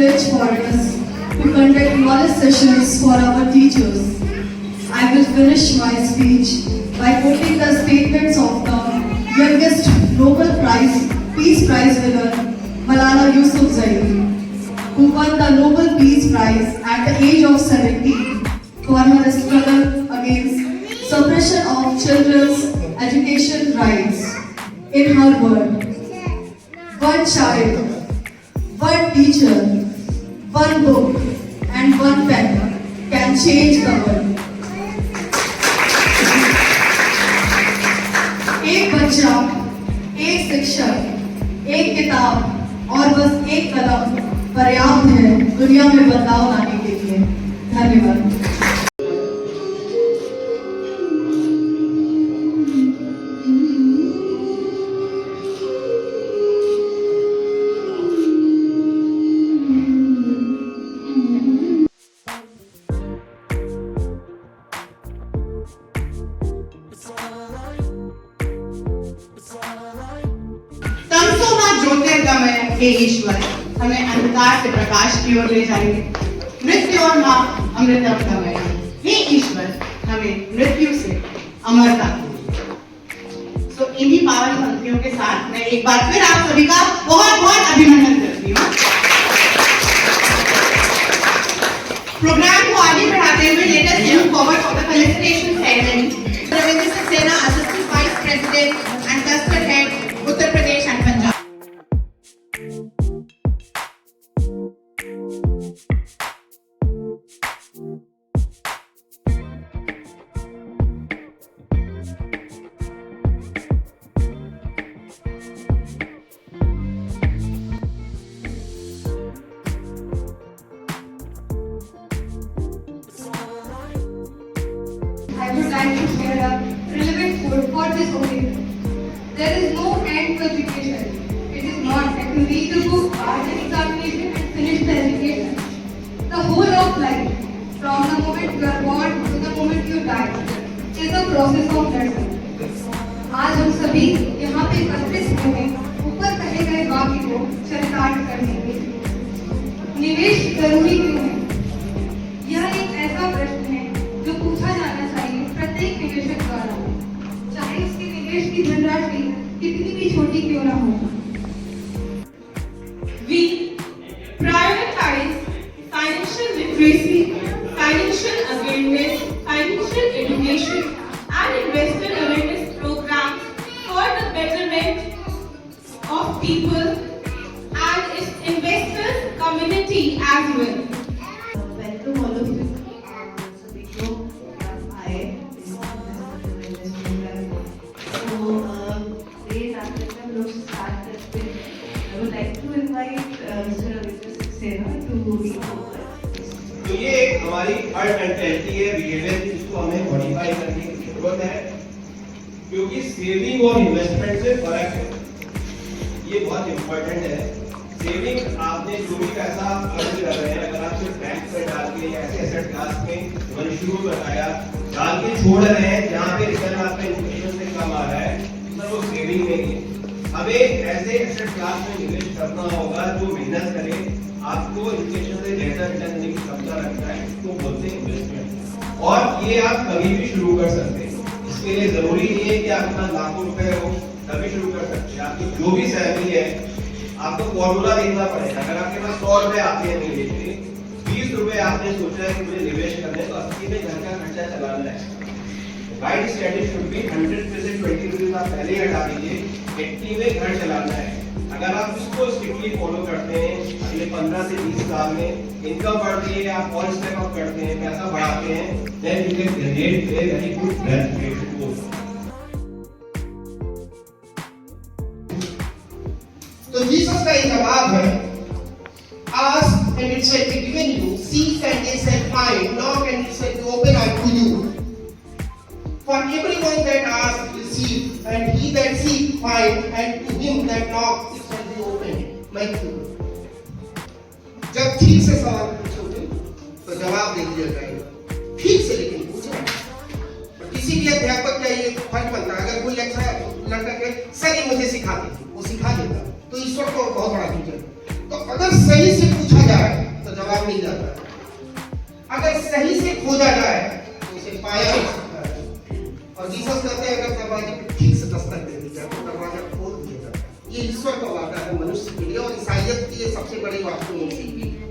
privilege for us to conduct knowledge sessions for our teachers. I will finish my speech by quoting the statements of the youngest Nobel Peace Prize winner, Malala Yousafzai, who won the Nobel Peace Prize at the age of 70 for her struggle against suppression of children's education rights. In her word, one child, one teacher, one book and one pen can change the world. एक बच्चा, एक शिक्षक, एक किताब और बस एक कलम पर्याप्त है दुनिया में बदलाव लाने के लिए। धन्यवाद। हे ईश्वर, हमें अंधकार से प्रकाश की ओर ले जाएंगे, मृत्यु और माँ अमृतम गमय। हे ईश्वर, हमें मृत्यु से अमरता। तो इन्हीं पावन पंक्तियों के साथ मैं एक बार फिर आप सभी का बहुत बहुत अभिनंदन करती हूँ। प्रोग्राम को आगे बढ़ाते हुए let us move forward for the felicitation ceremony. Ravindra Saxena, assistant vice president and cluster head, Uttar Pradesh and Punjab. I would like to share a relevant quote for this occasion. There is no end to education. It is not that you read the book, pass an examination and finish the education. The whole of life, from the moment you are born to the moment you die, is a process of learning. आज हम सभी यहाँ पे एकत्रित हुए ऊपर कहे गए वाक्य को चरितार्थ करने के लिए। निवेश जरूरी क्यों है? यह एक ऐसा प्रश्न है जो पूछा जाना चाहिए प्रत्येक निवेशक द्वारा, चाहे उसके निवेश की धनराशि कितनी भी छोटी क्यों ना हो। We prioritize financial literacy, financial awareness, financial education, and investor awareness programs for the betterment of people and its investors community as well. Welcome all of you. I would like to invite Mr. Ravindra Saxena to read over. तो ये हमारी hurt mentality है, behaviour जिसको हमें modify करने की जरूरत है, क्योंकि सेविंग और इन्वेस्टमेंट से फर्क है। ये बहुत इंपॉर्टेंट है। सेविंग आपने जो भी पैसा अर्न कर रहे हैं, अगर आप सिर्फ बैंक में डाल के ऐसे एसेट क्लास में मैंने शुरू बताया डाल के छोड़ रहे हैं जहाँ पे रिटर्न आपका इन्फ्लेशन से कम आ रहा है, तो वो सेविंग नहीं है। हमें ऐसे एसेट क्लास में निवेश करना होगा जो मेहनत करे, आपको इन्फ्लेशन से ज्यादा रिटर्न देने की क्षमता रखता है, इसको बोलते हैं इन्वेस्टमेंट। और ये आप कभी भी शुरू कर सकते हैं। इसके लिए जरूरी नहीं है कि आपके पास लाखों रुपए हो तभी शुरू कर सकते हैं। आपकी जो भी सैलरी है आपको फॉर्मूला देखना पड़ेगा। अगर आपके पास 100 रुपए आते हैं महीने के, 20 रुपए आपने सोचा है कि मुझे निवेश करने, तो 80 में घर का खर्चा चलाना है। राइट स्ट्रेटजी शुड बी 100 में से 20 रुपीज आप पहले ही हटा दीजिए, 80 में घर चलाना है। अगर आप इसको स्ट्रिक्टली फॉलो करते हैं, अगले 15 से 20 साल में इनकम बढ़ती है, आप और स्टेप अप करते हैं, पैसा बढ़ाते हैं, then you can generate a very good wealth creation. तो जीसस का जवाब है, ask and it shall be given you, seek and it shall find, knock and it shall be open unto you. For everyone that asks receive, and he that seek find, and to him that knock it shall be open. Matthew। जब ठीक से सवाल पूछोगे तो जवाब दे दिया जाएगा, ठीक से लेकिन पूछो। किसी भी अध्यापक का ये फर्ज बनता है, अगर कोई लड़का कहे सर ये मुझे सिखा दीजिए, वो सिखा देता, तो ईश्वर को बहुत बड़ा टीचर। तो अगर सही से पूछा जाए तो जवाब मिल जाता है, अगर सही से खोजा जाए तो उसे पाया जा सकता है। और जीसस कहते हैं अगर दरवाजे पे ठीक से दस्तक दे दी जाए तो दरवाजा खोल दिया जाता है। ये ईश्वर का वादा है मनुष्य के लिए, और ईसाइयत की ये सबसे बड़ी वास्तु मुक्ति भी है।